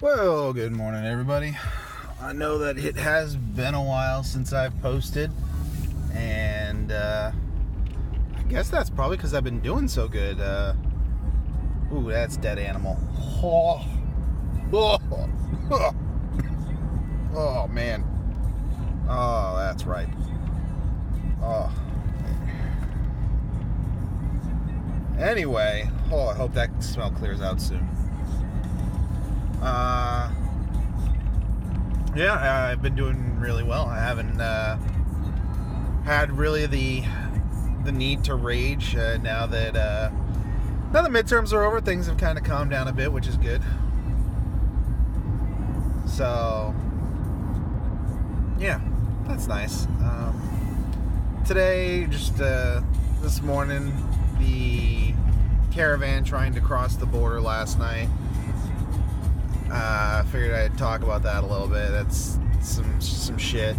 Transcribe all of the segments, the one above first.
Well, good morning, everybody. I know that it has been a while since I've posted, and I guess that's probably because I've been doing so good. Ooh, that's dead animal. Oh, oh, oh man. Oh, that's right. Oh. Anyway, I hope that smell clears out soon. Yeah, I've been doing really well. I haven't had really the need to rage now that the midterms are over. Things have kind of calmed down a bit, which is good. So, yeah, that's nice. Today, just this morning, the caravan trying to cross the border last night. I figured I'd talk about that a little bit. That's some shit.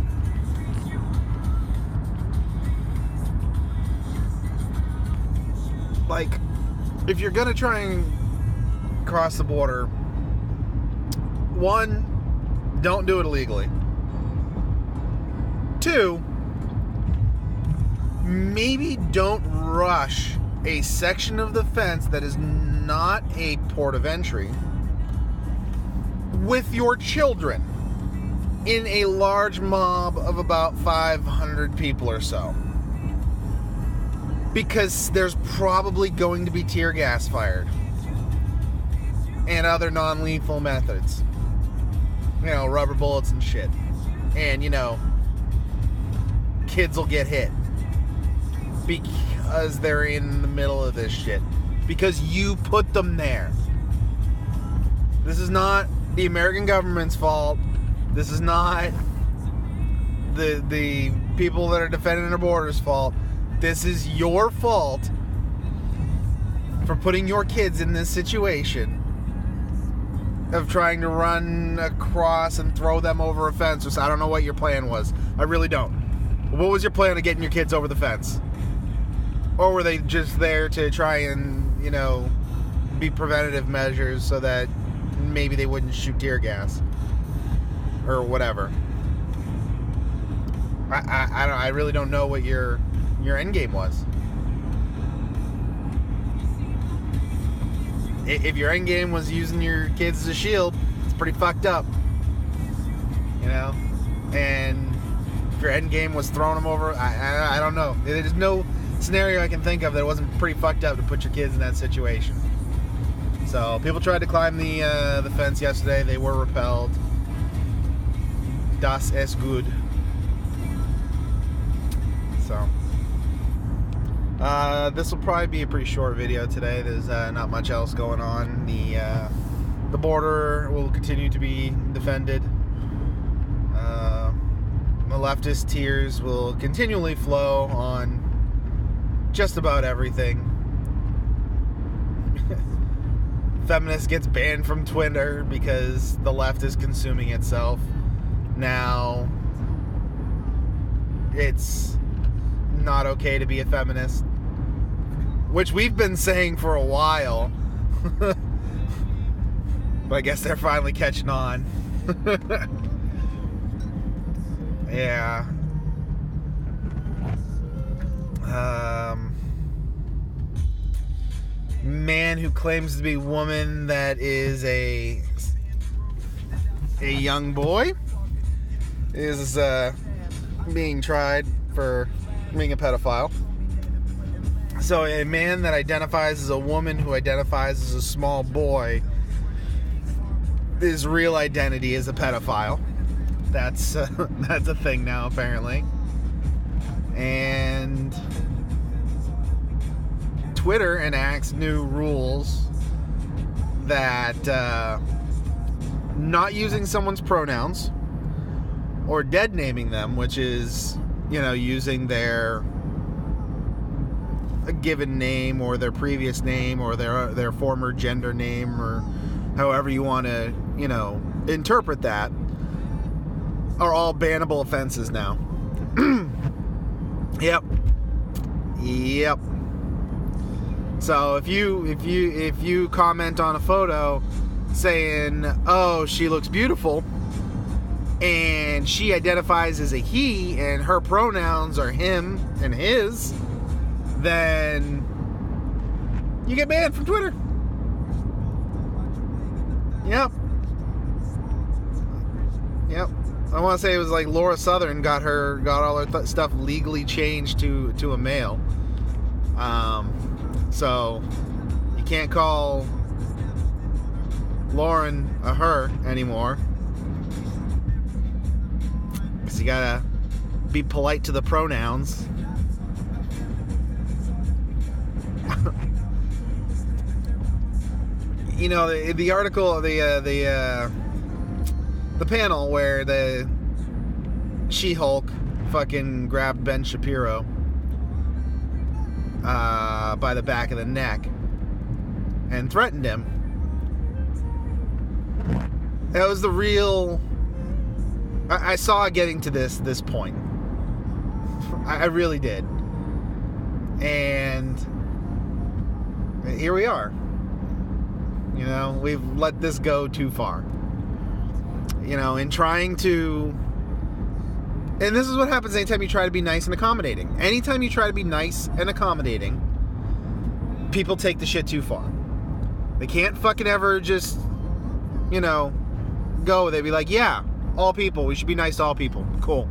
Like, if you're gonna try and cross the border, one, don't do it illegally. Two, maybe don't rush a section of the fence that is not a port of entry with your children in a large mob of about 500 people or so. Because there's probably going to be tear gas fired and other non-lethal methods. You know, rubber bullets and shit. And, you know, kids will get hit because they're in the middle of this shit. Because you put them there. This is not the American government's fault. This is not the people that are defending our borders' fault. This is your fault for putting your kids in this situation of trying to run across and throw them over a fence. I don't know what your plan was. I really don't. What was your plan of getting your kids over the fence? Or were they just there to try and, you know, be preventative measures so that maybe they wouldn't shoot tear gas or whatever? I really don't know what your end game was. If your end game was using your kids as a shield, it's pretty fucked up, you know. And if your end game was throwing them over, I don't know. There's no scenario I can think of that wasn't pretty fucked up to put your kids in that situation. So people tried to climb the fence yesterday. They were repelled. Das ist gut. So this will probably be a pretty short video today. There's not much else going on. The border will continue to be defended. The leftist tears will continually flow on just about everything. Feminist gets banned from Twitter because the left is consuming itself. Now, it's not okay to be a feminist, which we've been saying for a while. But I guess they're finally catching on. Yeah. Man who claims to be woman that is a young boy is being tried for being a pedophile. So a man that identifies as a woman who identifies as a small boy, his real identity is a pedophile. That's a thing now, apparently. And Twitter enacts new rules that not using someone's pronouns or dead naming them, which is, you know, using their given name or their previous name or their former gender name or however you want to, you know, interpret that, are all bannable offenses now. Yep. So if you comment on a photo saying, oh, she looks beautiful, and she identifies as a he, and her pronouns are him and his, then you get banned from Twitter. Yep. I want to say it was like Laura Southern got all her stuff legally changed to a male. So you can't call Lauren a her anymore, because you gotta be polite to the pronouns. You know, the article, the panel where the She-Hulk fucking grabbed Ben Shapiro by the back of the neck and threatened him. That was the real... I saw it getting to this point. I really did. And here we are. You know, we've let this go too far. You know, in trying to... And this is what happens anytime you try to be nice and accommodating. Anytime you try to be nice and accommodating, people take the shit too far. They can't fucking ever just, you know, go. They'd be like, yeah, all people. We should be nice to all people. Cool.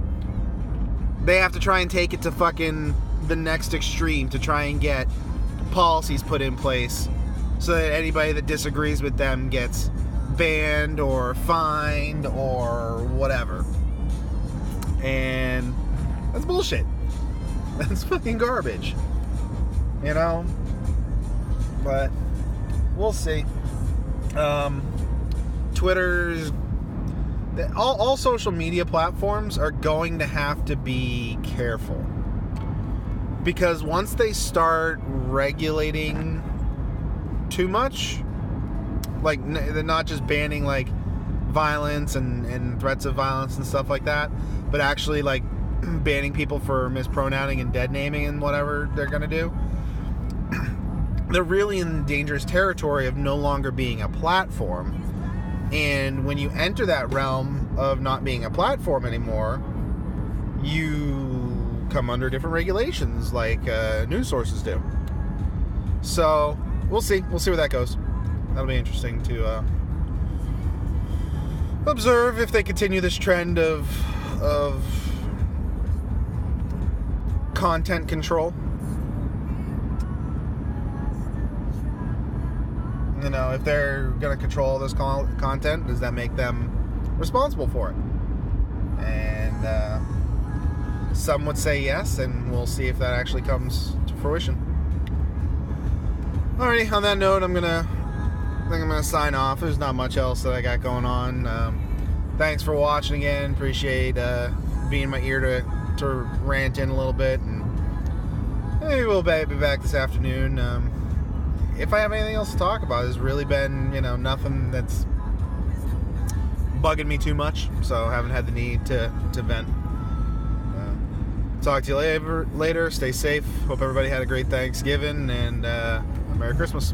They have to try and take it to fucking the next extreme to try and get policies put in place so that anybody that disagrees with them gets banned or fined or whatever. And that's bullshit. That's fucking garbage. You know? But we'll see. Twitter's... All social media platforms are going to have to be careful. Because once they start regulating too much, like they're not just banning like violence and threats of violence and stuff like that, but actually like banning people for mispronouncing and dead naming and whatever they're gonna do, they're really in dangerous territory of no longer being a platform. And when you enter that realm of not being a platform anymore, you come under different regulations like news sources do. So we'll see where that goes. That'll be interesting to observe if they continue this trend of content control. You know, if they're going to control this content, does that make them responsible for it? And some would say yes, and we'll see if that actually comes to fruition. Alrighty, on that note, I think I'm gonna sign off. There's not much else that I got going on. Thanks for watching again. Appreciate being my ear to rant in a little bit, and maybe we'll be back this afternoon. If I have anything else to talk about, there's really been, you know, nothing that's bugging me too much, so I haven't had the need to vent. Talk to you later. Stay safe. Hope everybody had a great Thanksgiving, and Merry Christmas.